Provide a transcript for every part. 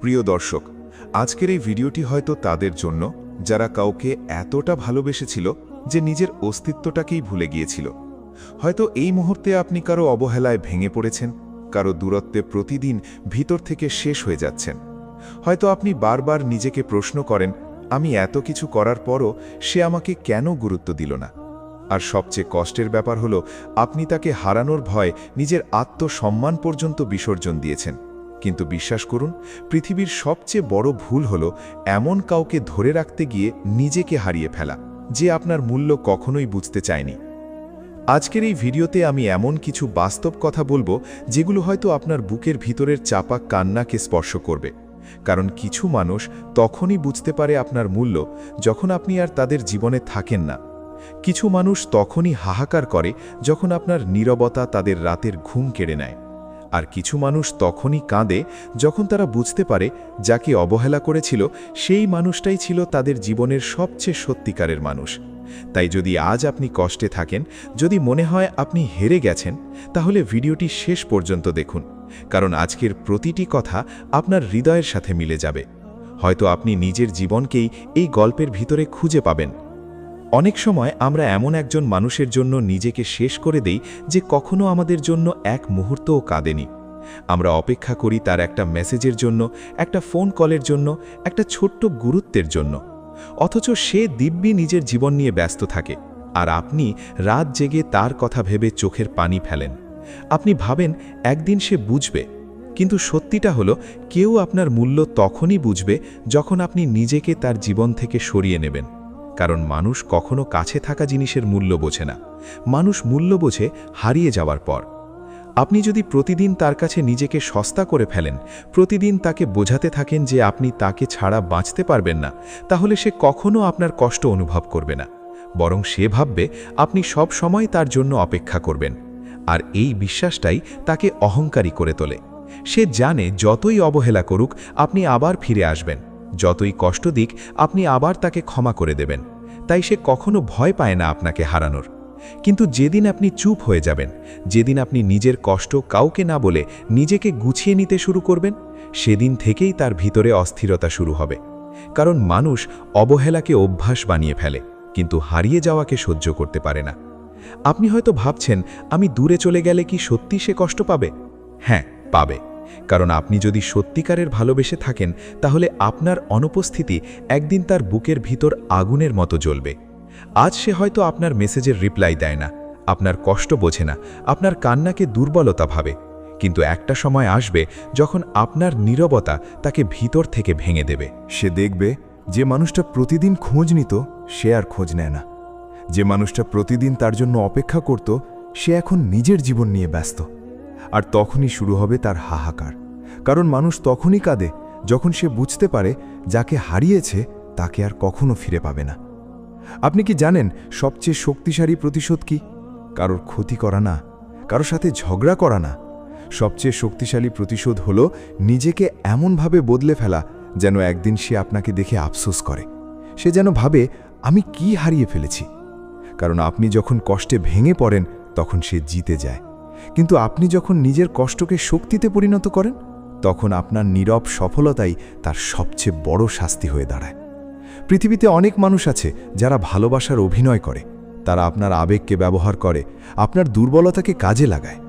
প্রিয় দর্শক, আজকের এই ভিডিওটি হয়তো তাদের জন্য যারা কাউকে এতটা ভালোবেসেছিল যে নিজের অস্তিত্বটাকেই ভুলে গিয়েছিল। হয়তো এই মুহূর্তে আপনি কারো অবহেলায় ভেঙে পড়েছেন, কারো দূরত্বে প্রতিদিন ভিতর থেকে শেষ হয়ে যাচ্ছেন। হয়তো আপনি বারবার নিজেকে প্রশ্ন করেন, আমি এত কিছু করার পরও সে আমাকে কেন গুরুত্ব দিল না। আর সবচেয়ে কষ্টের ব্যাপার হলো আপনি তাকে হারানোর ভয় নিজের আত্মসম্মান পর্যন্ত বিসর্জন দিয়েছেন। কিন্তু বিশ্বাস করুন, পৃথিবীর সবচেয়ে বড় ভুল হলো এমন কাউকে ধরে রাখতে গিয়ে নিজেকে হারিয়ে ফেলা, যে আপনার মূল্য কখনোই বুঝতে চায়নি। আজকের এই ভিডিওতে আমি এমন কিছু বাস্তব কথা বলবো যেগুলো হয়তো আপনার বুকের ভিতরের চাপা কান্নাকে স্পর্শ করবে। কারণ কিছু মানুষ তখনই বুঝতে পারে আপনার মূল্য যখন আপনি আর তাদের জীবনে থাকেন না। কিছু মানুষ তখনই হাহাকার করে যখন আপনার নীরবতা তাদের রাতের ঘুম কেড়ে নেয়। আর কিছু মানুষ তখনই কাঁদে যখন তারা বুঝতে পারে যাকে অবহেলা করেছিল সেই মানুষটাই ছিল তাদের জীবনের সবচেয়ে সত্যিকারের মানুষ। তাই যদি আজ আপনি কষ্টে থাকেন, যদি মনে হয় আপনি হেরে গেছেন, তাহলে ভিডিওটি শেষ পর্যন্ত দেখুন। কারণ আজকের প্রতিটি কথা আপনার হৃদয়ের সাথে মিলে যাবে। হয়তো আপনি নিজের জীবনকেই এই গল্পের ভিতরে খুঁজে পাবেন। অনেক সময় আমরা এমন একজন মানুষের জন্য নিজেকে শেষ করে দেই যে কখনো আমাদের জন্য এক মুহূর্তও কাঁদেনি। আমরা অপেক্ষা করি তার একটা মেসেজের জন্য, একটা ফোন কলের জন্য, একটা ছোট্ট গুরুত্বের জন্য। অথচ সে দিব্যি নিজের জীবন নিয়ে ব্যস্ত থাকে, আর আপনি রাত জেগে তার কথা ভেবে চোখের পানি ফেলেন। আপনি ভাবেন একদিন সে বুঝবে, কিন্তু সত্যিটা হলো কেউ আপনার মূল্য তখনই বুঝবে যখন আপনি নিজেকে তার জীবন থেকে সরিয়ে নেবেন। কারণ মানুষ কখনো কাছে থাকা জিনিসের মূল্য বোঝে না, মানুষ মূল্য বোঝে হারিয়ে যাওয়ার পর। আপনি যদি প্রতিদিন তার কাছে নিজেকে সস্তা করে ফেলেন, প্রতিদিন তাকে বোঝাতে থাকেন যে আপনি তাকে ছাড়া বাঁচতে পারবেন না, তাহলে সে কখনো আপনার কষ্ট অনুভব করবে না। বরং সে ভাববে আপনি সব সময় তার জন্য অপেক্ষা করবেন। আর এই বিশ্বাসটাই তাকে অহংকারী করে তোলে। সে জানে যতই অবহেলা করুক আপনি আবার ফিরে আসবেন, যতই কষ্ট দিক আপনি আবার তাকে ক্ষমা করে দেবেন। তাই সে কখনো ভয় পায় না আপনাকে হারানোর। কিন্তু যেদিন আপনি চুপ হয়ে যাবেন, যেদিন আপনি নিজের কষ্ট কাউকে না বলে নিজেকে গুছিয়ে নিতে শুরু করবেন, সেদিন থেকেই তার ভিতরে অস্থিরতা শুরু হবে। কারণ মানুষ অবহেলাকে অভ্যাস বানিয়ে ফেলে, কিন্তু হারিয়ে যাওয়াকে সহ্য করতে পারে না। আপনি হয়তো ভাবছেন, আমি দূরে চলে গেলে কি সত্যি সে কষ্ট পাবে? হ্যাঁ, পাবে। কারণ আপনি যদি সত্যিকারের ভালোবেসে থাকেন, তাহলে আপনার অনুপস্থিতি একদিন তার বুকের ভিতর আগুনের মতো জ্বলবে। আজ সে হয়তো আপনার মেসেজের রিপ্লাই দেয় না, আপনার কষ্ট বোঝে না, আপনার কান্নাকে দুর্বলতা ভাবে। কিন্তু একটা সময় আসবে যখন আপনার নীরবতা তাকে ভিতর থেকে ভেঙে দেবে। সে দেখবে যে মানুষটা প্রতিদিন খোঁজ নিত সে আর খোঁজ নেয় না, যে মানুষটা প্রতিদিন তার জন্য অপেক্ষা করত সে এখন নিজের জীবন নিয়ে ব্যস্ত। আর তখনই শুরু হবে তার হাহাকার। কারণ মানুষ তখনই কাঁদে যখন সে বুঝতে পারে যাকে হারিয়েছে তাকে আর কখনো ফিরে পাবে না। আপনি কি জানেন সবচেয়ে শক্তিশালী প্রতিশোধ কি? কারোর ক্ষতি করা না, কারোর সাথে ঝগড়া করা না। সবচেয়ে শক্তিশালী প্রতিশোধ হলো নিজেকে এমনভাবে বদলে ফেলা যেন একদিন সে আপনাকে দেখে আফসোস করে। সে যেন ভাবে আমি কি হারিয়ে ফেলেছি। কারণ আপনি যখন কষ্টে ভেঙে পড়েন তখন সে জিতে যায়, কিন্তু আপনি যখন নিজের কষ্টকে শক্তিতে পরিণত করেন তখন আপনার নীরব সফলতাই তার সবচেয়ে বড় শাস্তি হয়ে দাঁড়ায়। পৃথিবীতে অনেক মানুষ আছে যারা ভালোবাসার অভিনয় করে। তারা আপনার আবেগকে ব্যবহার করে, আপনার দুর্বলতাকে কাজে লাগায়।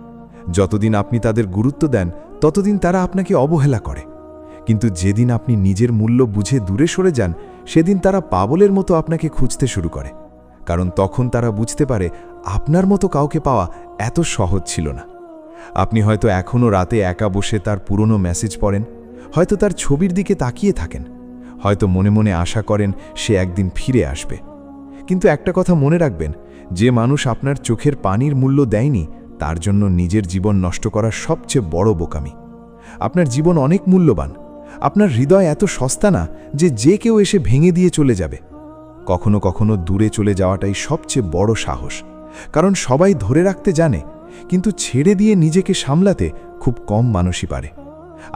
যতদিন আপনি তাদের গুরুত্ব দেন ততদিন তারা আপনাকে অবহেলা করে। কিন্তু যেদিন আপনি নিজের মূল্য বুঝে দূরে সরে যান, সেদিন তারা পাগলের মতো আপনাকে খুঁজতে শুরু করে। কারণ তখন তারা বুঝতে পারে আপনার মতো কাউকে পাওয়া এত সহজ ছিল না। আপনি হয়তো এখনও রাতে একা বসে তার পুরনো মেসেজ পড়েন, হয়তো তার ছবির দিকে তাকিয়ে থাকেন, হয়তো মনে মনে আশা করেন সে একদিন ফিরে আসবে। কিন্তু একটা কথা মনে রাখবেন, যে মানুষ আপনার চোখের পানির মূল্য দেয়নি তার জন্য নিজের জীবন নষ্ট করা সবচেয়ে বড় বোকামি। আপনার জীবন অনেক মূল্যবান, আপনার হৃদয় এত সস্তা না যে কেউ এসে ভেঙে দিয়ে চলে যাবে। কখনো কখনো দূরে চলে যাওয়াটাই সবচেয়ে বড় সাহস। কারণ সবাই ধরে রাখতে জানে, কিন্তু ছেড়ে দিয়ে নিজেকে সামলাতে খুব কম মানুষই পারে।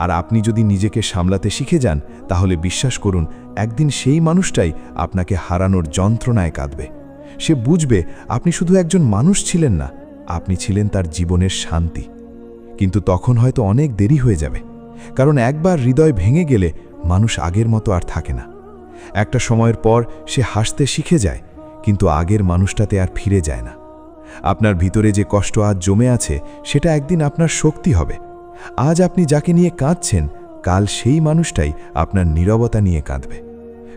আর আপনি যদি নিজেকে সামলাতে শিখে যান, তাহলে বিশ্বাস করুন একদিন সেই মানুষটাই আপনাকে হারানোর যন্ত্রণায় কাঁদবে। সে বুঝবে আপনি শুধু একজন মানুষ ছিলেন না, আপনি ছিলেন তার জীবনের শান্তি। কিন্তু তখন হয়তো অনেক দেরি হয়ে যাবে, কারণ একবার হৃদয় ভেঙে গেলে মানুষ আগের মতো আর থাকে না। একটা সময়ের পর সে হাসতে শিখে যায়, কিন্তু আগের মানুষটাতে আর ফিরে যায় না। আপনার ভিতরে যে কষ্ট আজ জমে আছে সেটা একদিন আপনার শক্তি হবে। আজ আপনি যাকে নিয়ে কাঁদছেন, কাল সেই মানুষটাই আপনার নীরবতা নিয়ে কাঁদবে।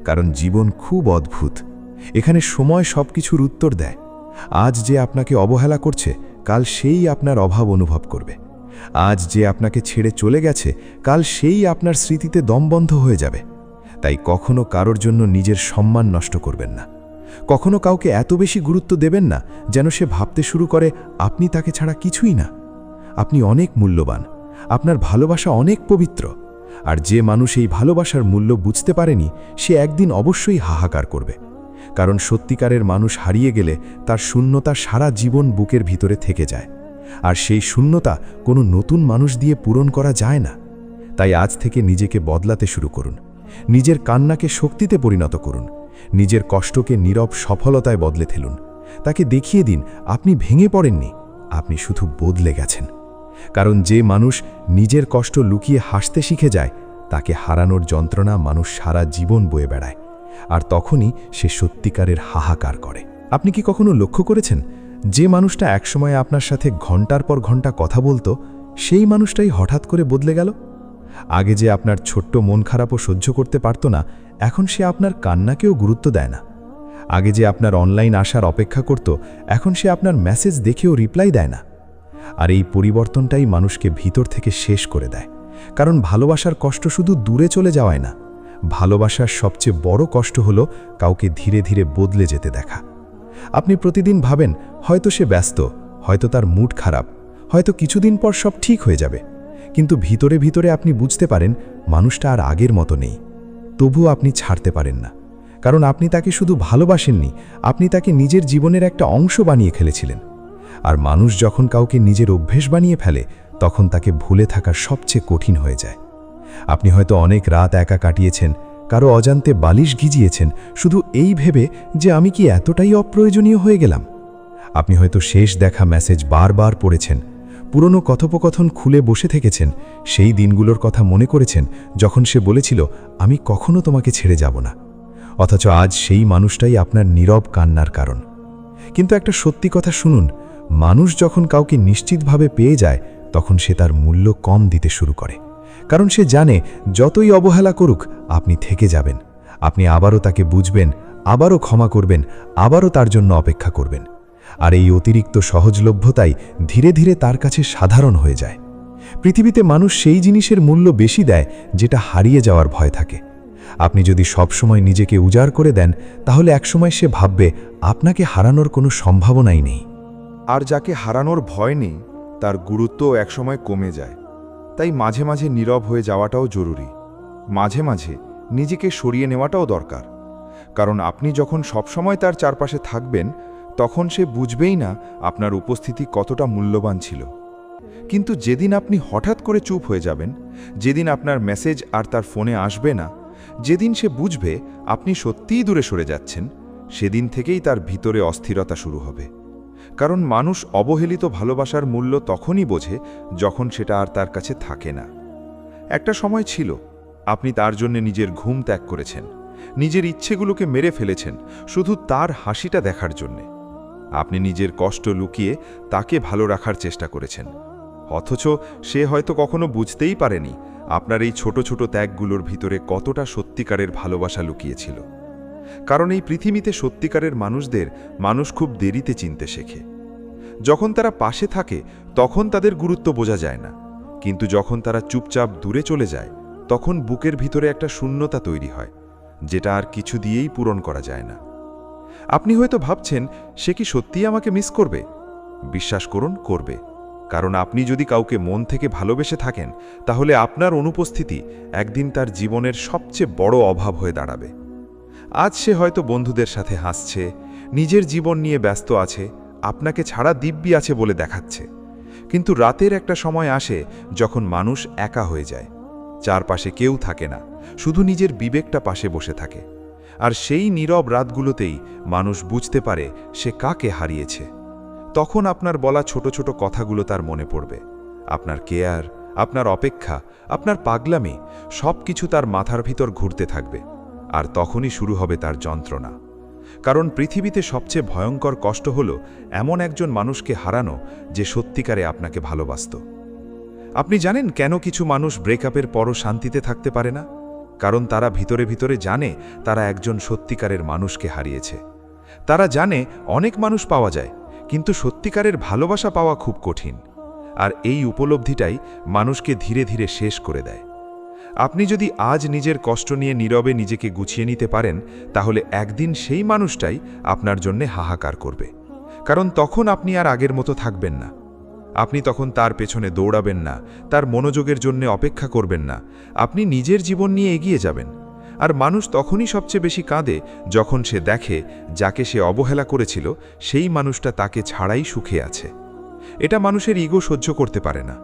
কারণ জীবন খুব অদ্ভুত, এখানে সময় সব কিছুর উত্তর দেয়। আজ যে আপনাকে অবহেলা করছে, কাল সেই আপনার অভাব অনুভব করবে। আজ যে আপনাকে ছেড়ে চলে গেছে, কাল সেই আপনার স্মৃতিতে দমবন্ধ হয়ে যাবে। তাই কখনো কারোর জন্য নিজের সম্মান নষ্ট করবেন না। কখনো কাউকে এত বেশি গুরুত্ব দেবেন না যেন সে ভাবতে শুরু করে আপনি তাকে ছাড়া কিছুই না। আপনি অনেক মূল্যবান, আপনার ভালোবাসা অনেক পবিত্র। আর যে মানুষ এই ভালোবাসার মূল্য বুঝতে পারেনি, সে একদিন অবশ্যই হাহাকার করবে। কারণ সত্যিকারের মানুষ হারিয়ে গেলে তার শূন্যতা সারা জীবন বুকের ভিতরে থেকে যায়, আর সেই শূন্যতা কোনো নতুন মানুষ দিয়ে পূরণ করা যায় না। তাই আজ থেকে নিজেকে বদলাতে শুরু করুন। নিজের কান্নাকে শক্তিতে পরিণত করুন। নিজের কষ্টকে নীরব সফলতায় বদলে ফেলুন। তাকে দেখিয়ে দিন আপনি ভেঙে পড়েননি, আপনি শুধু বদলে গেছেন। কারণ যে মানুষ নিজের কষ্ট লুকিয়ে হাসতে শিখে যায়, তাকে হারানোর যন্ত্রণা মানুষ সারা জীবন বয়ে বেড়ায়, আর তখনই সে সত্যিকারের হাহাকার করে। আপনি কি কখনো লক্ষ্য করেছেন, যে মানুষটা একসময় আপনার সাথে ঘন্টার পর ঘন্টা কথা বলতো, সেই মানুষটাই হঠাৎ করে বদলে গেল? আগে যে আপনার ছোট্ট মন খারাপও সহ্য করতে পারত না, এখন সে আপনার কান্নাকেও গুরুত্ব দেয় না। আগে যে আপনার অনলাইন আসার অপেক্ষা করত, এখন সে আপনার মেসেজ দেখেও রিপ্লাই দেয় না। আর এই পরিবর্তনটাই মানুষকে ভিতর থেকে শেষ করে দেয়। কারণ ভালোবাসার কষ্ট শুধু দূরে চলে যাওয়ায় না, ভালোবাসার সবচেয়ে বড় কষ্ট হলো কাউকে ধীরে ধীরে বদলে যেতে দেখা। আপনি প্রতিদিন ভাবেন হয়তো সে ব্যস্ত, হয়তো তার মুড খারাপ, হয়তো কিছুদিন পর সব ঠিক হয়ে যাবে। কিন্তু ভিতরে ভিতরে আপনি বুঝতে পারেন মানুষটা আর আগের মতো নেই। তবুও আপনি ছাড়তে পারেন না, কারণ আপনি তাকে শুধু ভালোবাসেননি, আপনি তাকে নিজের জীবনের একটা অংশ বানিয়ে ফেলেছিলেন। আর মানুষ যখন কাউকে নিজের অভ্যেস বানিয়ে ফেলে, তখন তাকে ভুলে থাকা সবচেয়ে কঠিন হয়ে যায়। আপনি হয়তো অনেক রাত একা কাটিয়েছেন, কারো অজান্তে বালিশ ভিজিয়েছেন, শুধু এই ভেবে যে আমি কি এতটাই অপ্রয়োজনীয় হয়ে গেলাম। আপনি হয়তো শেষ দেখা মেসেজ বারবার পড়েছেন, পুরনো কথোপকথন খুলে বসে থেকেছেন, সেই দিনগুলোর কথা মনে করেছেন যখন সে বলেছিল আমি কখনো তোমাকে ছেড়ে যাব না। অথচ আজ সেই মানুষটাই আপনার নীরব কান্নার কারণ। কিন্তু একটা সত্যি কথা শুনুন, মানুষ যখন কাউকে নিশ্চিতভাবে পেয়ে যায়, তখন সে তার মূল্য কম দিতে শুরু করে। কারণ সে জানে যতই অবহেলা করুক, আপনি থেকে যাবেন। আপনি আবারও তাকে বুঝবেন, আবারও ক্ষমা করবেন, আবারও তার জন্য অপেক্ষা করবেন। আর এই অতিরিক্ত সহজলভ্যতাই ধীরে ধীরে তার কাছে সাধারণ হয়ে যায়। পৃথিবীতে মানুষ সেই জিনিসের মূল্য বেশি দেয় যেটা হারিয়ে যাওয়ার ভয় থাকে। আপনি যদি সবসময় নিজেকে উজাড় করে দেন, তাহলে একসময় সে ভাববে আপনাকে হারানোর কোনো সম্ভাবনাই নেই। আর যাকে হারানোর ভয় নেই, তার গুরুত্বও একসময় কমে যায়। তাই মাঝে মাঝে নীরব হয়ে যাওয়াটাও জরুরি। মাঝে মাঝে নিজেকে সরিয়ে নেওয়াটাও দরকার। কারণ আপনি যখন সবসময় তার চারপাশে থাকবেন, তখন সে বুঝবেই না আপনার উপস্থিতি কতটা মূল্যবান ছিল। কিন্তু যেদিন আপনি হঠাৎ করে চুপ হয়ে যাবেন, যেদিন আপনার মেসেজ আর তার ফোনে আসবে না, যেদিন সে বুঝবে আপনি সত্যিই দূরে সরে যাচ্ছেন, সেদিন থেকেই তার ভিতরে অস্থিরতা শুরু হবে। কারণ মানুষ অবহেলিত ভালোবাসার মূল্য তখনই বোঝে যখন সেটা আর তার কাছে থাকে না। একটা সময় ছিল আপনি তার জন্য নিজের ঘুম ত্যাগ করেছেন, নিজের ইচ্ছেগুলোকে মেরে ফেলেছেন শুধু তার হাসিটা দেখার জন্যে। আপনি নিজের কষ্ট লুকিয়ে তাকে ভালো রাখার চেষ্টা করেছেন, অথচ সে হয়তো কখনো বুঝতেই পারেনি আপনার এই ছোট ছোট ত্যাগগুলোর ভিতরে কতটা সত্যিকারের ভালোবাসা লুকিয়েছিল। কারণ এই পৃথিবীতে সত্যিকারের মানুষদের মানুষ খুব দেরিতে চিনতে শেখে। যখন তারা পাশে থাকে তখন তাদের গুরুত্ব বোঝা যায় না, কিন্তু যখন তারা চুপচাপ দূরে চলে যায়, তখন বুকের ভিতরে একটা শূন্যতা তৈরি হয়, যেটা আর কিছু দিয়েই পূরণ করা যায় না। আপনি হয়তো ভাবছেন সে কি সত্যিই আমাকে মিস করবে? বিশ্বাস করুন, করবে। কারণ আপনি যদি কাউকে মন থেকে ভালোবেসে থাকেন, তাহলে আপনার অনুপস্থিতি একদিন তার জীবনের সবচেয়ে বড় অভাব হয়ে দাঁড়াবে। আজ সে হয়তো বন্ধুদের সাথে হাসছে, নিজের জীবন নিয়ে ব্যস্ত আছে, আপনাকে ছাড়া দিব্যি আছে বলে দেখাচ্ছে। কিন্তু রাতের একটা সময় আসে যখন মানুষ একা হয়ে যায়, চারপাশে কেউ থাকে না, শুধু নিজের বিবেকটা পাশে বসে থাকে। আর সেই নীরব রাতগুলোতেই মানুষ বুঝতে পারে সে কাকে হারিয়েছে। তখন আপনার বলা ছোট ছোট কথাগুলো তার মনে পড়বে, আপনার কেয়ার, আপনার অপেক্ষা, আপনার পাগলামি সব কিছু তার মাথার ভিতর ঘুরতে থাকবে। আর তখনই শুরু হবে তার যন্ত্রণা। কারণ পৃথিবীতে সবচেয়ে ভয়ঙ্কর কষ্ট হলো এমন একজন মানুষকে হারানো যে সত্যিকারে আপনাকে ভালোবাসত। আপনি জানেন কেন কিছু মানুষ ব্রেকআপের পরও শান্তিতে থাকতে পারে না? কারণ তারা ভিতরে ভিতরে জানে তারা একজন সত্যিকারের মানুষকে হারিয়েছে। তারা জানে অনেক মানুষ পাওয়া যায়, কিন্তু সত্যিকারের ভালোবাসা পাওয়া খুব কঠিন। আর এই উপলব্ধিটাই মানুষকে ধীরে ধীরে শেষ করে দেয়। আপনি যদি আজ নিজের কষ্ট নিয়ে নীরবে নিজেকে গুছিয়ে নিতে পারেন, তাহলে একদিন সেই মানুষটাই আপনার জন্যে হাহাকার করবে। কারণ তখন আপনি আর আগের মতো থাকবেন না। আপনি তখন তার পেছনে দৌড়াবেন না, তার মনোযোগের জন্য অপেক্ষা করবেন না। আপনি নিজের জীবন নিয়ে এগিয়ে যাবেন। আর মানুষ তখনই সবচেয়ে বেশি কাঁদে যখন সে দেখে যাকে সে অবহেলা করেছিল সেই মানুষটা তাকে ছাড়াই সুখে আছে। এটা মানুষের ইগো সহ্য করতে পারে না।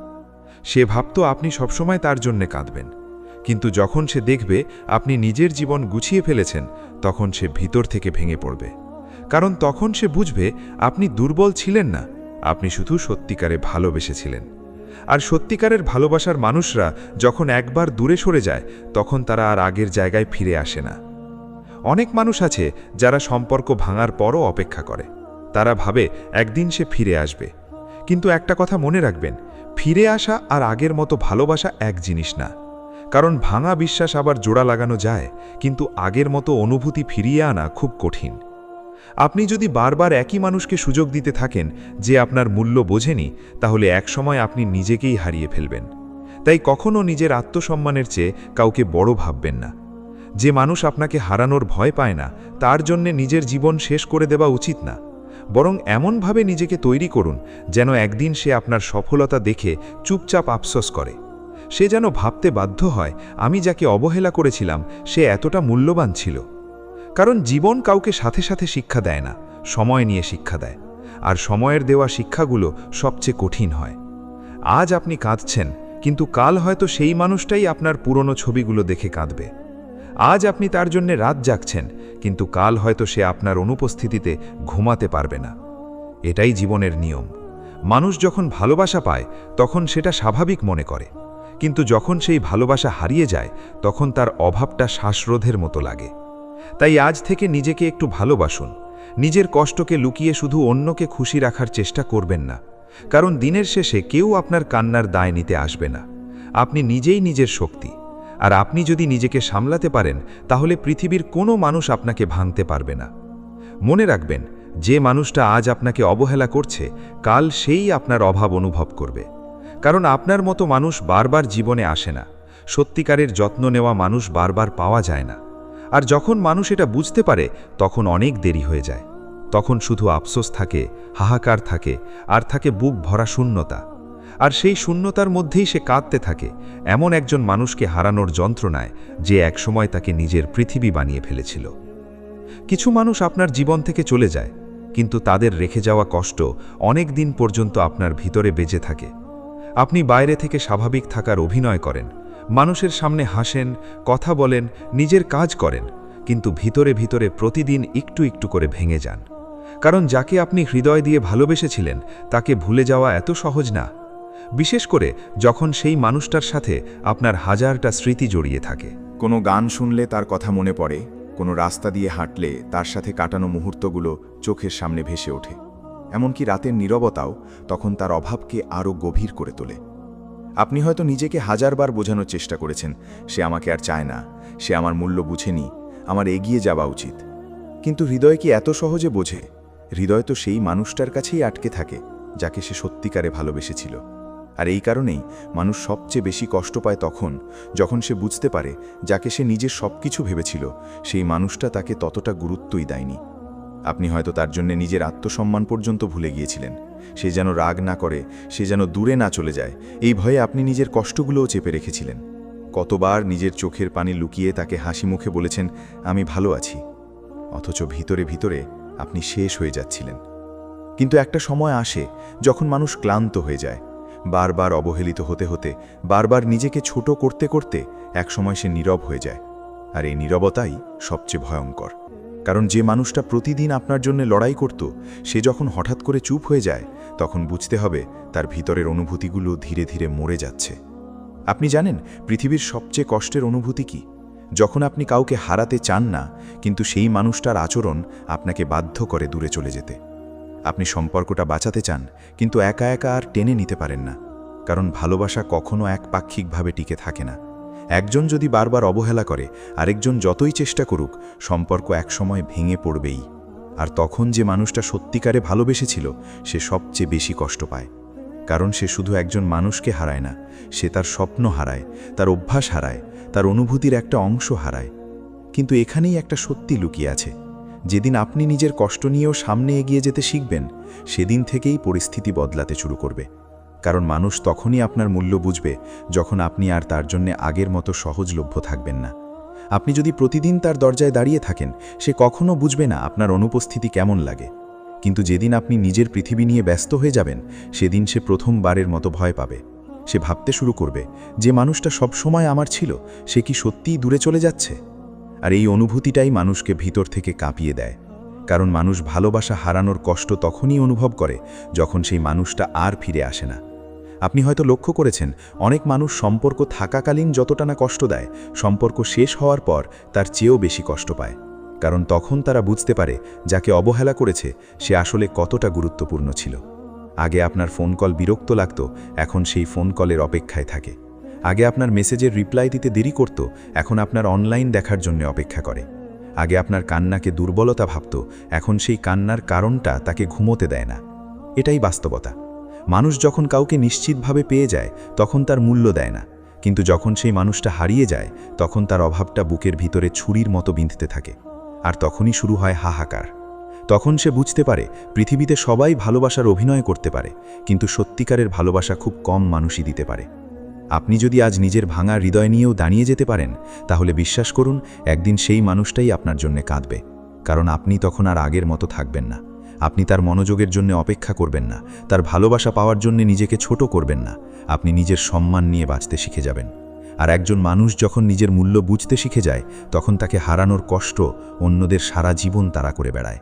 সে ভাবত আপনি সবসময় তার জন্যে কাঁদবেন, কিন্তু যখন সে দেখবে আপনি নিজের জীবন গুছিয়ে ফেলেছেন, তখন সে ভিতর থেকে ভেঙে পড়বে। কারণ তখন সে বুঝবে আপনি দুর্বল ছিলেন না, আপনি শুধু সত্যিকারে ভালোবেসেছিলেন। আর সত্যিকারের ভালোবাসার মানুষরা যখন একবার দূরে সরে যায়, তখন তারা আর আগের জায়গায় ফিরে আসে না। অনেক মানুষ আছে যারা সম্পর্ক ভাঙার পরও অপেক্ষা করে। তারা ভাবে একদিন সে ফিরে আসবে। কিন্তু একটা কথা মনে রাখবেন, ফিরে আসা আর আগের মতো ভালোবাসা এক জিনিস না। কারণ ভাঙা বিশ্বাস আবার জোড়া লাগানো যায়, কিন্তু আগের মতো অনুভূতি ফিরিয়ে আনা খুব কঠিন। আপনি যদি বারবার একই মানুষকে সুযোগ দিতে থাকেন যে আপনার মূল্য বোঝেনি, তাহলে একসময় আপনি নিজেকেই হারিয়ে ফেলবেন। তাই কখনো নিজের আত্মসম্মানের চেয়ে কাউকে বড় ভাববেন না। যে মানুষ আপনাকে হারানোর ভয় পায় না, তার জন্যে নিজের জীবন শেষ করে দেওয়া উচিত না। বরং এমনভাবে নিজেকে তৈরি করুন যেন একদিন সে আপনার সফলতা দেখে চুপচাপ আফসোস করে। সে যেন ভাবতে বাধ্য হয়, আমি যাকে অবহেলা করেছিলাম সে এতটা মূল্যবান ছিল। কারণ জীবন কাউকে সাথে সাথে শিক্ষা দেয় না, সময় নিয়ে শিক্ষা দেয়। আর সময়ের দেওয়া শিক্ষাগুলো সবচেয়ে কঠিন হয়। আজ আপনি কাঁদছেন, কিন্তু কাল হয়তো সেই মানুষটাই আপনার পুরনো ছবিগুলো দেখে কাঁদবে। আজ আপনি তার জন্য রাত জাগছেন, কিন্তু কাল হয়তো সে আপনার অনুপস্থিতিতে ঘুমাতে পারবে না। এটাই জীবনের নিয়ম। মানুষ যখন ভালোবাসা পায় তখন সেটা স্বাভাবিক মনে করে, কিন্তু যখন সেই ভালোবাসা হারিয়ে যায় তখন তার অভাবটা শ্বাসরোধের মতো লাগে। তাই আজ থেকে নিজেকে একটু ভালোবাসুন। নিজের কষ্টকে লুকিয়ে শুধু অন্যকে খুশি রাখার চেষ্টা করবেন না। কারণ দিনের শেষে কেউ আপনার কান্নার দায় নিতে আসবে না। আপনি নিজেই নিজের শক্তি। আর আপনি যদি নিজেকে সামলাতে পারেন, তাহলে পৃথিবীর কোনো মানুষ আপনাকে ভাঙতে পারবে না। মনে রাখবেন, যে মানুষটা আজ আপনাকে অবহেলা করছে, কাল সেই আপনার অভাব অনুভব করবে। কারণ আপনার মতো মানুষ বারবার জীবনে আসে না। সত্যিকারের যত্ন নেওয়া মানুষ বারবার পাওয়া যায় না। আর যখন মানুষ এটা বুঝতে পারে, তখন অনেক দেরি হয়ে যায়। তখন শুধু আফসোস থাকে, হাহাকার থাকে, আর থাকে বুক ভরা শূন্যতা। আর সেই শূন্যতার মধ্যেই সে কাঁদতে থাকে এমন একজন মানুষকে হারানোর যন্ত্রণায়, যে একসময় তাকে নিজের পৃথিবী বানিয়ে ফেলেছিল। কিছু মানুষ আপনার জীবন থেকে চলে যায়, কিন্তু তাদের রেখে যাওয়া কষ্ট অনেক দিন পর্যন্ত আপনার ভিতরে বেঁচে থাকে। আপনি বাইরে থেকে স্বাভাবিক থাকার অভিনয় করেন, মানুষের সামনে হাসেন, কথা বলেন, নিজের কাজ করেন, কিন্তু ভিতরে ভিতরে প্রতিদিন একটু একটু করে ভেঙে যান। কারণ যাকে আপনি হৃদয় দিয়ে ভালোবেসেছিলেন তাকে ভুলে যাওয়া এত সহজ না। বিশেষ করে যখন সেই মানুষটার সাথে আপনার হাজারটা স্মৃতি জড়িয়ে থাকে। কোনো গান শুনলে তার কথা মনে পড়ে, কোনো রাস্তা দিয়ে হাঁটলে তার সাথে কাটানো মুহূর্তগুলো চোখের সামনে ভেসে ওঠে। এমনকি রাতের নীরবতাও তখন তার অভাবকে আরও গভীর করে তোলে। আপনি হয়তো নিজেকে হাজারবার বোঝানোর চেষ্টা করেছেন, সে আমাকে আর চায় না, সে আমার মূল্য বুঝেনি, আমার এগিয়ে যাওয়া উচিত। কিন্তু হৃদয় কি এত সহজে বোঝে? হৃদয় তো সেই মানুষটার কাছেই আটকে থাকে যাকে সে সত্যিকারে ভালোবেসেছিল। আর এই কারণেই মানুষ সবচেয়ে বেশি কষ্ট পায় তখন, যখন সে বুঝতে পারে যাকে সে নিজের সব কিছু ভেবেছিল সেই মানুষটা তাকে ততটা গুরুত্বই দেয়নি। আপনি হয়তো তার জন্য নিজের আত্মসম্মান পর্যন্ত ভুলে গিয়েছিলেন। সে যেন রাগ না করে, সে যেন দূরে না চলে যায়, এই ভয়ে আপনি নিজের কষ্টগুলোও চেপে রেখেছিলেন। কতবার নিজের চোখের পানি লুকিয়ে তাকে হাসি মুখে বলেছেন, আমি ভালো আছি, অথচ ভিতরে ভিতরে আপনি শেষ হয়ে যাচ্ছিলেন। কিন্তু একটা সময় আসে যখন মানুষ ক্লান্ত হয়ে যায়, বারবার অবহেলিত হতে হতে, বারবার নিজেকে ছোট করতে করতে একসময় সে নীরব হয়ে যায়। আর এই নীরবতাই সবচেয়ে ভয়ঙ্কর। কারণ যে মানুষটা প্রতিদিন আপনার জন্য লড়াই করত, সে যখন হঠাৎ করে চুপ হয়ে যায়, তখন বুঝতে হবে তার ভিতরের অনুভূতিগুলো ধীরে ধীরে মরে যাচ্ছে। আপনি জানেন পৃথিবীর সবচেয়ে কষ্টের অনুভূতি কি? যখন আপনি কাউকে হারাতে চান না, কিন্তু সেই মানুষটার আচরণ আপনাকে বাধ্য করে দূরে চলে যেতে। আপনি সম্পর্কটা বাঁচাতে চান, কিন্তু একা একা আর টেনে নিতে পারেন না, কারণ ভালোবাসা কখনো একপাক্ষিকভাবে টিকে থাকে না। একজন যদি বারবার অবহেলা করে, আরেকজন যতই চেষ্টা করুক, সম্পর্ক একসময় ভেঙে পড়বেই। আর তখন যে মানুষটা সত্যিকারে ভালোবেসেছিল, সে সবচেয়ে বেশি কষ্ট পায়। কারণ সে শুধু একজন মানুষকে হারায় না, সে তার স্বপ্ন হারায়, তার অভ্যাস হারায়, তার অনুভূতির একটা অংশ হারায়। কিন্তু এখানেই একটা সত্যি লুকিয়ে আছে। যেদিন আপনি নিজের কষ্ট নিয়েও সামনে এগিয়ে যেতে শিখবেন, সেদিন থেকেই পরিস্থিতি বদলাতে শুরু করবে। কারণ মানুষ তখনই আপনার মূল্য বুঝবে, যখন আপনি আর তার জন্যে আগের মতো সহজলভ্য থাকবেন না। আপনি যদি প্রতিদিন তার দরজায় দাঁড়িয়ে থাকেন, সে কখনো বুঝবে না আপনার অনুপস্থিতি কেমন লাগে। কিন্তু যেদিন আপনি নিজের পৃথিবী নিয়ে ব্যস্ত হয়ে যাবেন, সেদিন সে প্রথমবারের মতো ভয় পাবে। সে ভাবতে শুরু করবে, যে মানুষটা সব সময় আমার ছিল, সে কি সত্যিই দূরে চলে যাচ্ছে? আর এই অনুভূতিটাই মানুষকে ভিতর থেকে কাঁপিয়ে দেয়। কারণ মানুষ ভালোবাসা হারানোর কষ্ট তখনই অনুভব করে, যখন সেই মানুষটা আর ফিরে আসে না। আপনি হয়তো লক্ষ্য করেছেন, অনেক মানুষ সম্পর্ক থাকাকালীন যতটা না কষ্ট দেয়, সম্পর্ক শেষ হওয়ার পর তার চেয়েও বেশি কষ্ট পায়। কারণ তখন তারা বুঝতে পারে, যাকে অবহেলা করেছে সে আসলে কতটা গুরুত্বপূর্ণ ছিল। আগে আপনার ফোন কল বিরক্ত লাগত, এখন সেই ফোন কলের অপেক্ষায় থাকে। আগে আপনার মেসেজের রিপ্লাই দিতে দেরি করত, এখন আপনার অনলাইন দেখার জন্য অপেক্ষা করে। আগে আপনার কান্নাকে দুর্বলতা ভাবত, এখন সেই কান্নার কারণটা তাকে ঘুমোতে দেয় না। এটাই বাস্তবতা। মানুষ যখন কাউকে নিশ্চিতভাবে পেয়ে যায়, তখন তার মূল্য দেয় না। কিন্তু যখন সেই মানুষটা হারিয়ে যায়, তখন তার অভাবটা বুকের ভিতরে ছুরির মতো বিঁধতে থাকে। আর তখনই শুরু হয় হাহাকার। তখন সে বুঝতে পারে, পৃথিবীতে সবাই ভালোবাসার অভিনয় করতে পারে, কিন্তু সত্যিকারের ভালোবাসা খুব কম মানুষই দিতে পারে। আপনি যদি আজ নিজের ভাঙা হৃদয় নিয়েও দাঁড়িয়ে যেতে পারেন, তাহলে বিশ্বাস করুন, একদিন সেই মানুষটাই আপনার জন্য কাঁদবে। কারণ আপনি তখন আর আগের মতো থাকবেন না। আপনি তার মনোযোগের জন্য অপেক্ষা করবেন না, তার ভালোবাসা পাওয়ার জন্য নিজেকে ছোট করবেন না। আপনি নিজের সম্মান নিয়ে বাঁচতে শিখে যাবেন। আর একজন মানুষ যখন নিজের মূল্য বুঝতে শিখে যায়, তখন তাকে হারানোর কষ্ট অন্যদের সারা জীবন তাড়া করে বেড়ায়।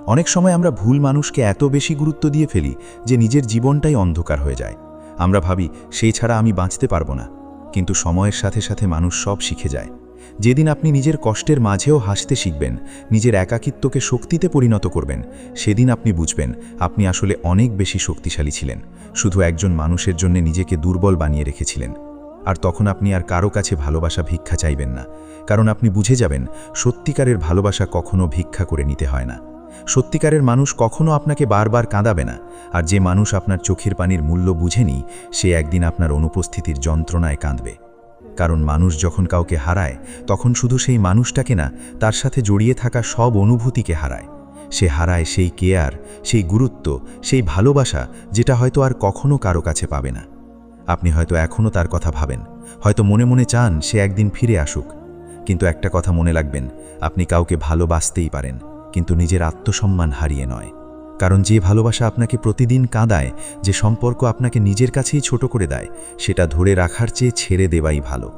অনেক সময় আমরা ভুল মানুষকে এত বেশি গুরুত্ব দিয়ে ফেলি যে নিজের জীবনটাই অন্ধকার হয়ে যায়। আমরা ভাবি, সেই ছাড়া আমি বাঁচতে পারবো না। কিন্তু সময়ের সাথে সাথে মানুষ সব শিখে যায়। যেদিন আপনি নিজের কষ্টের মাঝেও হাসতে শিখবেন, নিজের একাকিত্বকে শক্তিতে পরিণত করবেন, সেদিন আপনি বুঝবেন আপনি আসলে অনেক বেশি শক্তিশালী ছিলেন। শুধু একজন মানুষের জন্য নিজেকে দুর্বল বানিয়ে রেখেছিলেন। আর তখন আপনি আর কারো কাছে ভালোবাসা ভিক্ষা চাইবেন না। কারণ আপনি বুঝে যাবেন, সত্যিকারের ভালোবাসা কখনো ভিক্ষা করে নিতে হয় না। সত্যিকারের মানুষ কখনো আপনাকে বারবার কাঁদাবে না। আর যে মানুষ আপনার চোখের পানির মূল্য বুঝেনি, সে একদিন আপনার অনুপস্থিতির যন্ত্রণায় কাঁদবে। কারণ মানুষ যখন কাউকে হারায়, তখন শুধু সেই মানুষটাকে না, তার সাথে জড়িয়ে থাকা সব অনুভূতিকে হারায়। সে হারায় সেই কেয়ার, সেই গুরুত্ব, সেই ভালোবাসা, যেটা হয়তো আর কখনো কারো কাছে পাবে না। আপনি হয়তো এখনও তার কথা ভাবেন, হয়তো মনে মনে চান সে একদিন ফিরে আসুক। কিন্তু একটা কথা মনে রাখবেন, আপনি কাউকে ভালোবাসতেই পারেন, কিন্তু নিজের আত্মসম্মান হারিয়ে নয়। কারণ যে ভালোবাসা আপনাকে প্রতিদিন কাঁদায়, যে সম্পর্ক আপনাকে নিজের কাছেই ছোট করে দেয়, সেটা ধরে রাখার চেয়ে ছেড়ে দেওয়াই ভালো।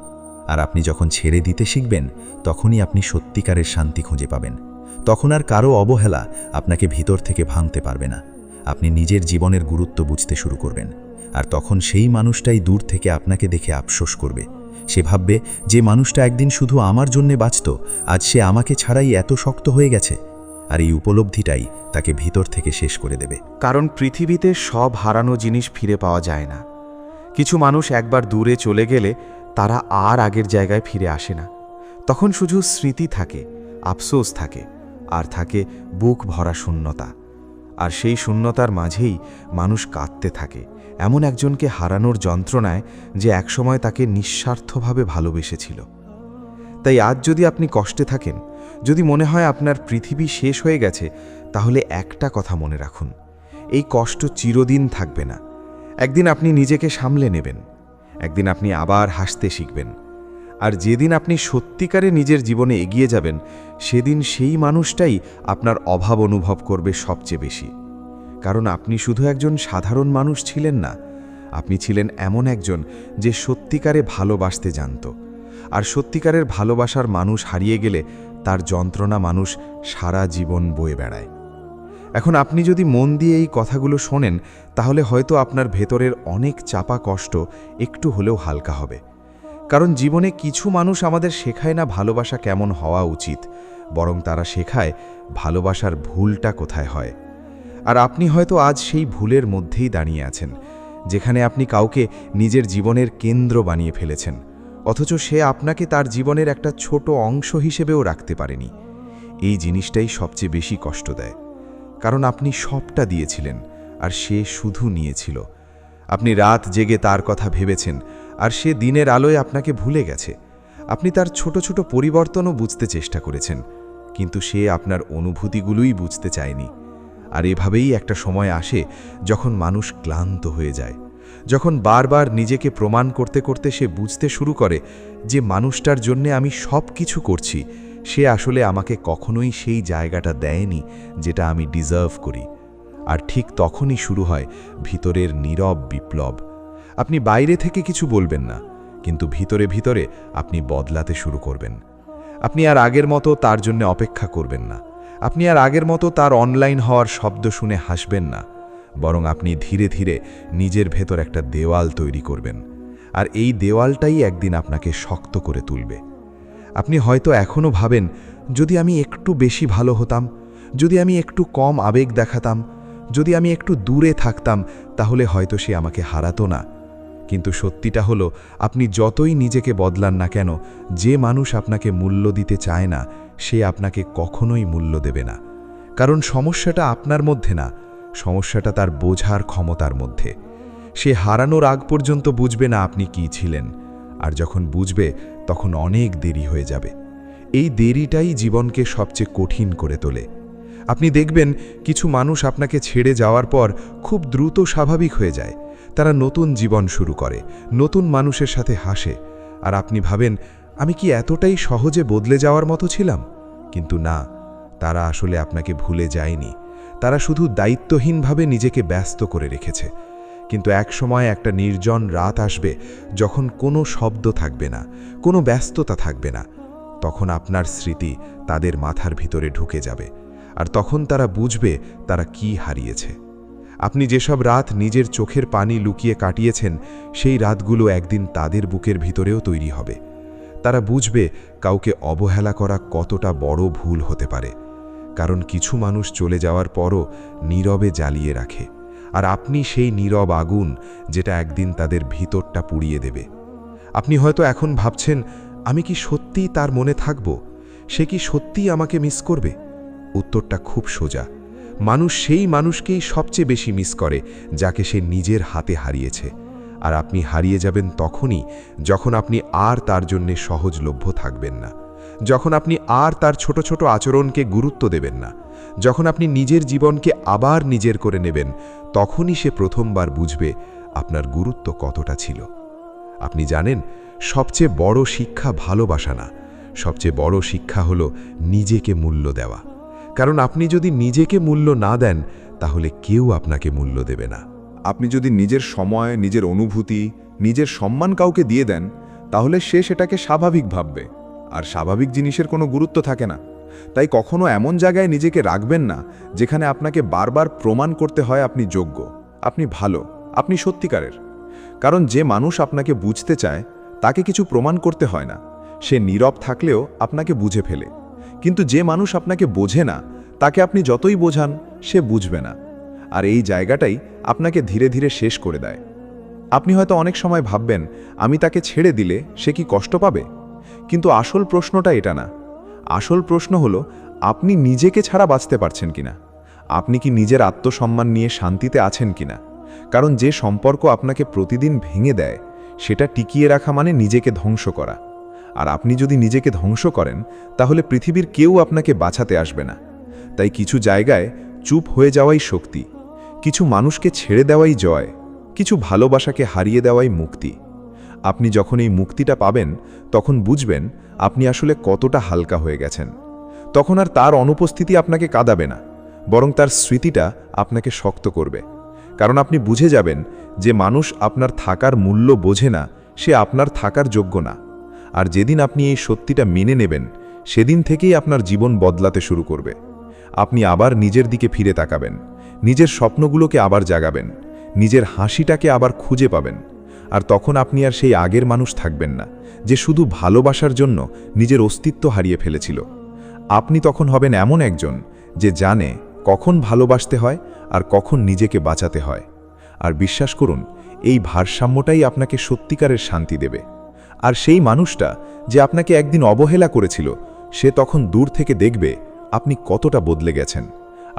আর আপনি যখন ছেড়ে দিতে শিখবেন, তখনই আপনি সত্যিকারের শান্তি খুঁজে পাবেন। তখন আর কারো অবহেলা আপনাকে ভিতর থেকে ভাঙতে পারবে না। আপনি নিজের জীবনের গুরুত্ব বুঝতে শুরু করবেন। আর তখন সেই মানুষটাই দূর থেকে আপনাকে দেখে আফসোস করবে। সে ভাববে, যে মানুষটা একদিন শুধু আমার জন্যে বাঁচত, আজ সে আমাকে ছাড়াই এত শক্ত হয়ে গেছে। আর এই উপলব্ধিটাই তাকে ভিতর থেকে শেষ করে দেবে। কারণ পৃথিবীতে সব হারানো জিনিস ফিরে পাওয়া যায় না। কিছু মানুষ একবার দূরে চলে গেলে তারা আর আগের জায়গায় ফিরে আসে না। তখন শুধু স্মৃতি থাকে, আফসোস থাকে, আর থাকে বুক ভরা শূন্যতা। আর সেই শূন্যতার মাঝেই মানুষ কাঁদতে থাকে, এমন একজনকে হারানোর যন্ত্রণায়, যে একসময় তাকে নিঃস্বার্থভাবে ভালোবেসেছিল। তাই আজ যদি আপনি কষ্টে থাকেন, যদি মনে হয় আপনার পৃথিবী শেষ হয়ে গেছে, তাহলে একটা কথা মনে রাখুন, এই কষ্ট চিরদিন থাকবে না। একদিন আপনি নিজেকে সামলে নেবেন, একদিন আপনি আবার হাসতে শিখবেন। আর যেদিন আপনি সত্যিকারে নিজের জীবনে এগিয়ে যাবেন, সেদিন সেই মানুষটাই আপনার অভাব অনুভব করবে সবচেয়ে বেশি। কারণ আপনি শুধু একজন সাধারণ মানুষ ছিলেন না, আপনি ছিলেন এমন একজন যে সত্যিকারে ভালোবাসতে জানত। আর সত্যিকারের ভালোবাসার মানুষ হারিয়ে গেলে তার যন্ত্রণা মানুষ সারা জীবন বয়ে বেড়ায়। এখন আপনি যদি মন দিয়ে এই কথাগুলো শোনেন, তাহলে হয়তো আপনার ভেতরের অনেক চাপা কষ্ট একটু হলেও হালকা হবে। কারণ জীবনে কিছু মানুষ আমাদের শেখায় না ভালোবাসা কেমন হওয়া উচিত, বরং তারা শেখায় ভালোবাসার ভুলটা কোথায় হয়। আর আপনি হয়তো আজ সেই ভুলের মধ্যেই দাঁড়িয়ে আছেন, যেখানে আপনি কাউকে নিজের জীবনের কেন্দ্র বানিয়ে ফেলেছেন, অথচ সে আপনাকে তার জীবনের একটা ছোট অংশ হিসেবেও রাখতে পারেনি। এই জিনিসটাই সবচেয়ে বেশি কষ্ট দেয়, কারণ আপনি সবটা দিয়েছিলেন আর সে শুধু নিয়েছিল। আপনি রাত জেগে তার কথা ভেবেছেন, আর সে দিনের আলোয় আপনাকে ভুলে গেছে। আপনি তার ছোট ছোট পরিবর্তনও বুঝতে চেষ্টা করেছেন, কিন্তু সে আপনার অনুভূতিগুলোই বুঝতে চায়নি। আর এভাবেই একটা সময় আসে যখন মানুষ ক্লান্ত হয়ে যায়, যখন বারবার নিজেকে প্রমাণ করতে করতে সে বুঝতে শুরু করে যে মানুষটার জন্যে আমি সব কিছু করছি, সে আসলে আমাকে কখনোই সেই জায়গাটা দেয়নি যেটা আমি ডিজার্ভ করি। আর ঠিক তখনই শুরু হয় ভিতরের নীরব বিপ্লব। আপনি বাইরে থেকে কিছু বলবেন না, কিন্তু ভিতরে ভিতরে আপনি বদলাতে শুরু করবেন। আপনি আর আগের মতো তার জন্য অপেক্ষা করবেন না, আপনি আর আগের মতো তার অনলাইন হওয়ার শব্দ শুনে হাসবেন না, বরং আপনি ধীরে ধীরে নিজের ভেতর একটা দেওয়াল তৈরি করবেন। আর এই দেওয়ালটাই একদিন আপনাকে শক্ত করে তুলবে। আপনি হয়তো এখনও ভাবেন, যদি আমি একটু বেশি ভালো হতাম, যদি আমি একটু কম আবেগ দেখাতাম, যদি আমি একটু দূরে থাকতাম, তাহলে হয়তো সে আমাকে হারাতো না। কিন্তু সত্যিটা হলো, আপনি যতই নিজেকে বদলান না কেন, যে মানুষ আপনাকে মূল্য দিতে চায় না, সে আপনাকে কখনোই মূল্য দেবে না। কারণ সমস্যাটা আপনার মধ্যে না, সমস্যাটা তার বোঝার ক্ষমতার মধ্যে। সে হারানোর আগ পর্যন্ত বুঝবে না আপনি কি ছিলেন, আর যখন বুঝবে তখন অনেক দেরি হয়ে যাবে। এই দেরিটাই জীবনকে সবচেয়ে কঠিন করে তোলে। আপনি দেখবেন কিছু মানুষ আপনাকে ছেড়ে যাওয়ার পর খুব দ্রুত স্বাভাবিক হয়ে যায়। তারা নতুন জীবন শুরু করে, নতুন মানুষের সাথে হাসে, আর আপনি ভাবেন, আমি কি এতটাই সহজে বদলে যাওয়ার মতো ছিলাম? কিন্তু না, তারা আসলে আপনাকে ভুলে যায়নি। তারা শুধু দায়িত্বহীনভাবে নিজেকে ব্যস্ত করে রেখেছে। কিন্তু একসময় একটা নির্জন রাত আসবে, যখন কোনো শব্দ থাকবে না, কোনো ব্যস্ততা থাকবে না। তখন আপনার স্মৃতি তাদের মাথার ভিতরে ঢুকে যাবে, আর তখন তারা বুঝবে তারা কি হারিয়েছে। আপনি যেসব রাত নিজের চোখের পানি লুকিয়ে কাটিয়েছেন, সেই রাতগুলো একদিন তাদের বুকের ভিতরেও তৈরি হবে। তারা বুঝবে কাউকে অবহেলা করা কতটা বড় ভুল হতে পারে, কারণ কিছু মানুষ চলে যাওয়ার পরও নীরবে জ্বালিয়ে রাখে, আর আপনি সেই নীরব আগুন, যেটা একদিন তাদের ভিতরটা পুড়িয়ে দেবে। আপনি হয়তো এখন ভাবছেন, আমি কি সত্যিই তার মনে থাকব? সে কি সত্যিই আমাকে মিস করবে? উত্তরটা খুব সোজা। মানুষ সেই মানুষকেই সবচেয়ে বেশি মিস করে যাকে সে নিজের হাতে হারিয়েছে। আর আপনি হারিয়ে যাবেন তখনই যখন আপনি আর তার জন্যে সহজলভ্য থাকবেন না, যখন আপনি আর তার ছোট ছোট আচরণকে গুরুত্ব দেবেন না, যখন আপনি নিজের জীবনকে আবার নিজের করে নেবেন, তখনই সে প্রথমবার বুঝবে আপনার গুরুত্ব কতটা ছিল। আপনি জানেন, সবচেয়ে বড় শিক্ষা ভালোবাসা না, সবচেয়ে বড় শিক্ষা হলো নিজেকে মূল্য দেওয়া। কারণ আপনি যদি নিজেকে মূল্য না দেন, তাহলে কেউ আপনাকে মূল্য দেবে না। আপনি যদি নিজের সময়, নিজের অনুভূতি, নিজের সম্মান কাউকে দিয়ে দেন, তাহলে সে সেটাকে স্বাভাবিক ভাববে, আর স্বাভাবিক জিনিসের কোনো গুরুত্ব থাকে না। তাই কখনো এমন জায়গায় নিজেকে রাখবেন না যেখানে আপনাকে বারবার প্রমাণ করতে হয় আপনি যোগ্য, আপনি ভালো, আপনি সত্যিকারের। কারণ যে মানুষ আপনাকে বুঝতে চায়, তাকে কিছু প্রমাণ করতে হয় না। সে নীরব থাকলেও আপনাকে বুঝে ফেলে। কিন্তু যে মানুষ আপনাকে বোঝে না, তাকে আপনি যতই বোঝান, সে বুঝবে না। আর এই জায়গাটাই আপনাকে ধীরে ধীরে শেষ করে দেয়। আপনি হয়তো অনেক সময় ভাববেন, আমি তাকে ছেড়ে দিলে সে কি কষ্ট পাবে? কিন্তু আসল প্রশ্নটা এটা না। আসল প্রশ্ন হলো, আপনি নিজেকে ছাড়া বাঁচতে পারছেন কিনা? আপনি কি নিজের আত্মসম্মান নিয়ে শান্তিতে আছেন কিনা? কারণ যে সম্পর্ক আপনাকে প্রতিদিন ভেঙে দেয়, সেটা টিকিয়ে রাখা মানে নিজেকে ধ্বংস করা। আর আপনি যদি নিজেকে ধ্বংস করেন, তাহলে পৃথিবীর কেউ আপনাকে বাঁচাতে আসবে না। তাই কিছু জায়গায় চুপ হয়ে যাওয়াই শক্তি, কিছু মানুষকে ছেড়ে দেওয়াই জয়, কিছু ভালোবাসাকে হারিয়ে দেওয়াই মুক্তি। আপনি যখন এই মুক্তিটা পাবেন, তখন বুঝবেন আপনি আসলে কতটা হালকা হয়ে গেছেন। তখন আর তার অনুপস্থিতি আপনাকে কাঁদাবে না, বরং তার স্মৃতিটা আপনাকে শক্ত করবে। কারণ আপনি বুঝে যাবেন যে মানুষ আপনার থাকার মূল্য বোঝে না, সে আপনার থাকার যোগ্য না। আর যেদিন আপনি এই সত্যিটা মেনে নেবেন, সেদিন থেকেই আপনার জীবন বদলাতে শুরু করবে। আপনি আবার নিজের দিকে ফিরে তাকাবেন, নিজের স্বপ্নগুলোকে আবার জাগাবেন, নিজের হাসিটাকে আবার খুঁজে পাবেন। আর তখন আপনি আর সেই আগের মানুষ থাকবেন না যে শুধু ভালোবাসার জন্য নিজের অস্তিত্ব হারিয়ে ফেলেছিল। আপনি তখন হবেন এমন একজন যে জানে কখন ভালোবাসতে হয় আর কখন নিজেকে বাঁচাতে হয়। আর বিশ্বাস করুন, এই ভারসাম্যটাই আপনাকে সত্যিকারের শান্তি দেবে। আর সেই মানুষটা যে আপনাকে একদিন অবহেলা করেছিল, সে তখন দূর থেকে দেখবে আপনি কতটা বদলে গেছেন।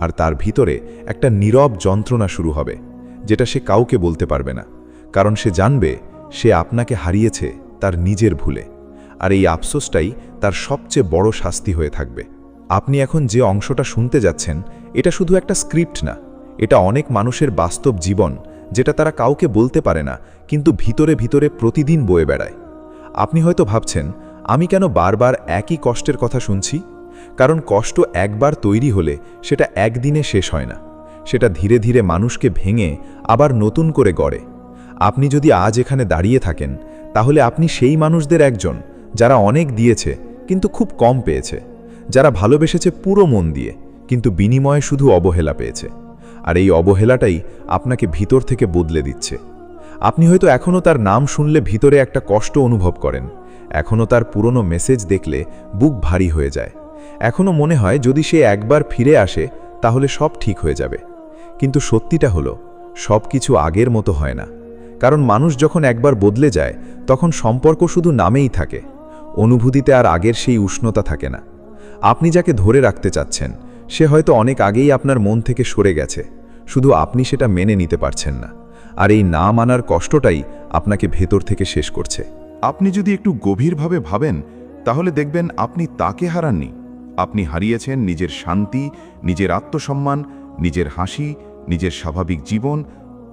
আর তার ভিতরে একটা নীরব যন্ত্রণা শুরু হবে, যেটা সে কাউকে বলতে পারবে না, কারণ সে জানবে সে আপনাকে হারিয়েছে তার নিজের ভুলে। আর এই আফসোসটাই তার সবচেয়ে বড় শাস্তি হয়ে থাকবে। আপনি এখন যে অংশটা শুনতে যাচ্ছেন, এটা শুধু একটা স্ক্রিপ্ট না, এটা অনেক মানুষের বাস্তব জীবন, যেটা তারা কাউকে বলতে পারে না, কিন্তু ভিতরে ভিতরে প্রতিদিন বয়ে বেড়ায়। আপনি হয়তো ভাবছেন, আমি কেন বারবার একই কষ্টের কথা শুনছি? কারণ কষ্ট একবার তৈরি হলে সেটা একদিনে শেষ হয় না, সেটা ধীরে ধীরে মানুষকে ভেঙে আবার নতুন করে গড়ে। আপনি যদি আজ এখানে দাঁড়িয়ে থাকেন, তাহলে আপনি সেই মানুষদের একজন যারা অনেক দিয়েছে কিন্তু খুব কম পেয়েছে, যারা ভালোবেসেছে পুরো মন দিয়ে কিন্তু বিনিময়ে শুধু অবহেলা পেয়েছে। আর এই অবহেলাটাই আপনাকে ভিতর থেকে বদলে দিচ্ছে। আপনি হয়তো এখনও তার নাম শুনলে ভিতরে একটা কষ্ট অনুভব করেন, এখনও তার পুরনো মেসেজ দেখলে বুক ভারী হয়ে যায়, এখনও মনে হয় যদি সে একবার ফিরে আসে তাহলে সব ঠিক হয়ে যাবে। কিন্তু সত্যিটা হলো, সব কিছু আগের মতো হয় না। কারণ মানুষ যখন একবার বদলে যায়, তখন সম্পর্ক শুধু নামেই থাকে, অনুভূতিতে আর আগের সেই উষ্ণতা থাকে না। আপনি যাকে ধরে রাখতে চাচ্ছেন, সে হয়তো অনেক আগেই আপনার মন থেকে সরে গেছে, শুধু আপনি সেটা মেনে নিতে পারছেন না। আর এই না মানার কষ্টটাই আপনাকে ভেতর থেকে শেষ করছে। আপনি যদি একটু গভীরভাবে ভাবেন, তাহলে দেখবেন আপনি তাকে হারাননি, আপনি হারিয়েছেন নিজের শান্তি, নিজের আত্মসম্মান, নিজের হাসি, নিজের স্বাভাবিক জীবন।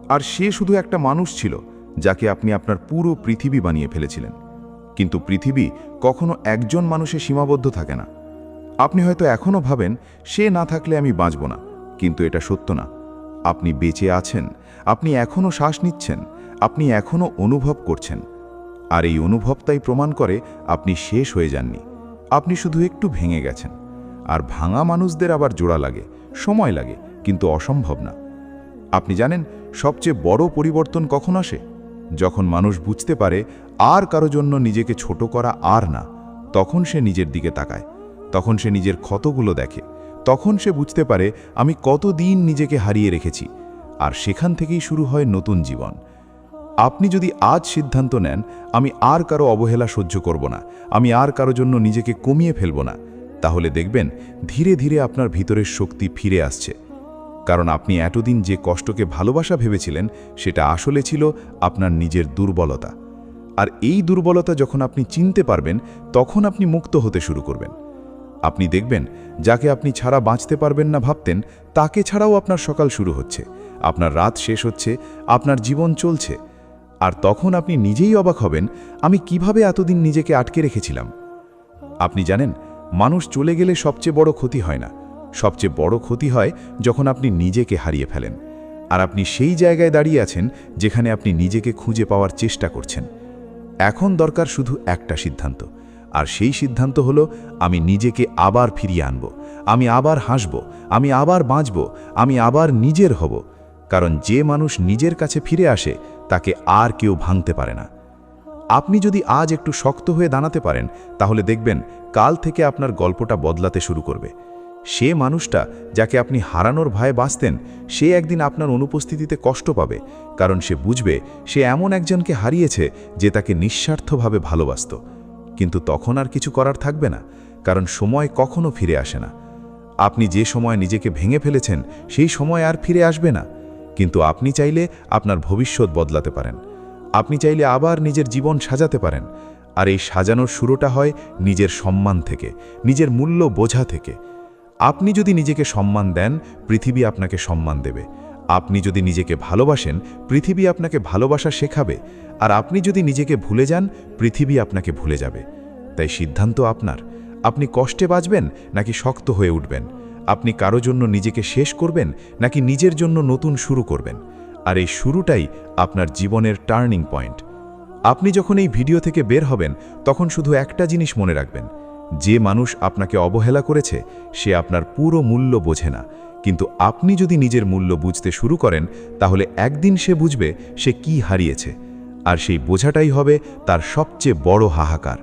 আর সে শুধু একটা মানুষ ছিল যাকে আপনি আপনার পুরো পৃথিবী বানিয়ে ফেলেছিলেন। কিন্তু পৃথিবী কখনো একজন মানুষে সীমাবদ্ধ থাকে না। আপনি হয়তো এখনও ভাবেন, সে না থাকলে আমি বাঁচব না, কিন্তু এটা সত্য না। আপনি বেঁচে আছেন, আপনি এখনও শ্বাস নিচ্ছেন, আপনি এখনও অনুভব করছেন। আর এই অনুভবটাই প্রমাণ করে আপনি শেষ হয়ে যাননি, আপনি শুধু একটু ভেঙে গেছেন। আর ভাঙা মানুষদের আবার জোড়া লাগে, সময় লাগে, কিন্তু অসম্ভব না। আপনি জানেন সবচেয়ে বড় পরিবর্তন কখন আসে? যখন মানুষ বুঝতে পারে আর কারো জন্য নিজেকে ছোট করা আর না, তখন সে নিজের দিকে তাকায়, তখন সে নিজের ক্ষতগুলো দেখে, তখন সে বুঝতে পারে আমি কতদিন নিজেকে হারিয়ে রেখেছি। আর সেখান থেকেই শুরু হয় নতুন জীবন। আপনি যদি আজ সিদ্ধান্ত নেন, আমি আর কারো অবহেলা সহ্য করব না, আমি আর কারো জন্য নিজেকে কমিয়ে ফেলব না, তাহলে দেখবেন ধীরে ধীরে আপনার ভিতরের শক্তি ফিরে আসছে। কারণ আপনি এতদিন যে কষ্টকে ভালোবাসা ভেবেছিলেন, সেটা আসলে ছিল আপনার নিজের দুর্বলতা। আর এই দুর্বলতা যখন আপনি চিনতে পারবেন, তখন আপনি মুক্ত হতে শুরু করবেন। আপনি দেখবেন যাকে আপনি ছাড়া বাঁচতে পারবেন না ভাবতেন, তাকে ছাড়াও আপনার সকাল শুরু হচ্ছে, আপনার রাত শেষ হচ্ছে, আপনার জীবন চলছে। আর তখন আপনি নিজেই অবাক হবেন, আমি কিভাবে এতদিন নিজেকে আটকে রেখেছিলাম। আপনি জানেন, মানুষ চলে গেলে সবচেয়ে বড় ক্ষতি হয় না, সবচেয়ে বড় ক্ষতি হয় যখন আপনি নিজেকে হারিয়ে ফেলেন। আর আপনি সেই জায়গায় দাঁড়িয়ে আছেন যেখানে আপনি নিজেকে খুঁজে পাওয়ার চেষ্টা করছেন। এখন দরকার শুধু একটা সিদ্ধান্ত, আর সেই সিদ্ধান্ত হলো, আমি নিজেকে আবার ফিরিয়ে আনব, আমি আবার হাসব, আমি আবার বাঁচব, আমি আবার নিজের হব। কারণ যে মানুষ নিজের কাছে ফিরে আসে, তাকে আর কেউ ভাঙতে পারে না। আপনি যদি আজ একটু শক্ত হয়ে দাঁড়াতে পারেন, তাহলে দেখবেন কাল থেকে আপনার গল্পটা বদলাতে শুরু করবে। সে মানুষটা যাকে আপনি হারানোর ভয়ে বাঁচতেন, সে একদিন আপনার অনুপস্থিতিতে কষ্ট পাবে, কারণ সে বুঝবে সে এমন একজনকে হারিয়েছে যে তাকে নিঃস্বার্থভাবে ভালোবাসত। কিন্তু তখন আর কিছু করার থাকবে না, কারণ সময় কখনো ফিরে আসে না। আপনি যে সময় নিজেকে ভেঙে ফেলেছেন, সেই সময় আর ফিরে আসবে না। কিন্তু আপনি চাইলে আপনার ভবিষ্যৎ বদলাতে পারেন, আপনি চাইলে আবার নিজের জীবন সাজাতে পারেন। আর এই সাজানোর শুরুটা হয় নিজের সম্মান থেকে, নিজের মূল্য বোঝা থেকে। আপনি যদি নিজেকে সম্মান দেন, পৃথিবী আপনাকে সম্মান দেবে। আপনি যদি নিজেকে ভালোবাসেন, পৃথিবী আপনাকে ভালোবাসা শেখাবে। আর আপনি যদি নিজেকে ভুলে যান, পৃথিবী আপনাকে ভুলে যাবে। তাই সিদ্ধান্ত আপনার, আপনি কষ্টে বাঁচবেন নাকি শক্ত হয়ে উঠবেন, আপনি কারো জন্য নিজেকে শেষ করবেন নাকি নিজের জন্য নতুন শুরু করবেন। আর এই শুরুটাই আপনার জীবনের টার্নিং পয়েন্ট। আপনি যখন এই ভিডিও থেকে বের হবেন, তখন শুধু একটা জিনিস মনে রাখবেন, যে মানুষ আপনাকে অবহেলা করেছে সে আপনার পুরো মূল্য বোঝে না, কিন্তু আপনি যদি নিজের মূল্য বুঝতে শুরু করেন তাহলে একদিন সে বুঝবে সে কি হারিয়েছে, আর সেই বোঝাটাই হবে তার সবচেয়ে বড় হাহাকার।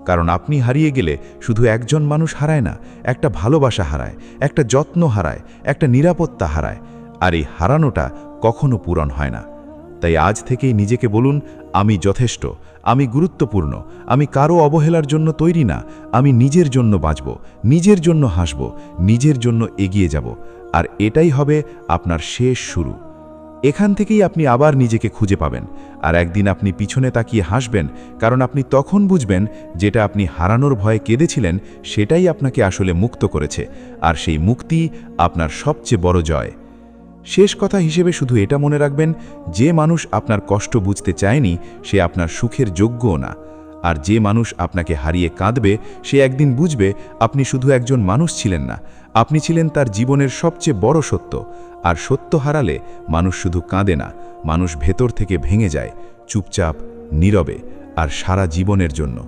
কারণ আপনি হারিয়ে গেলে শুধু একজন মানুষ হারায় না, একটা ভালোবাসা হারায়, একটা যত্ন হারায়, একটা নিরাপত্তা হারায়, আর এই হারানোটা কখনো পূরণ হয় না। তাই আজ থেকেই নিজেকে বলুন, আমি যথেষ্ট, আমি গুরুত্বপূর্ণ, আমি কারো অবহেলার জন্য তৈরি না, আমি নিজের জন্য বাঁচব, নিজের জন্য হাসব, নিজের জন্য এগিয়ে যাব, আর এটাই হবে আপনার শেষ শুরু। এখান থেকেই আপনি আবার নিজেকে খুঁজে পাবেন, আর একদিন আপনি পিছনে তাকিয়ে হাসবেন, কারণ আপনি তখন বুঝবেন যেটা আপনি হারানোর ভয়ে কেঁদেছিলেন সেটাই আপনাকে আসলে মুক্ত করেছে, আর সেই মুক্তি আপনার সবচেয়ে বড় জয়। শেষ কথা হিসেবে শুধু এটা মনে রাখবেন, যে মানুষ আপনার কষ্ট বুঝতে চায়নি সে আপনার সুখের যোগ্যও না, আর যে মানুষ আপনাকে হারিয়ে কাঁদবে সে একদিন বুঝবে আপনি শুধু একজন মানুষ ছিলেন না, আপনি ছিলেন তার জীবনের সবচেয়ে বড় সত্য। আর সত্য হারালে মানুষ শুধু কাঁদে না, মানুষ ভেতর থেকে ভেঙে যায়, চুপচাপ, নীরবে, আর সারা জীবনের জন্য।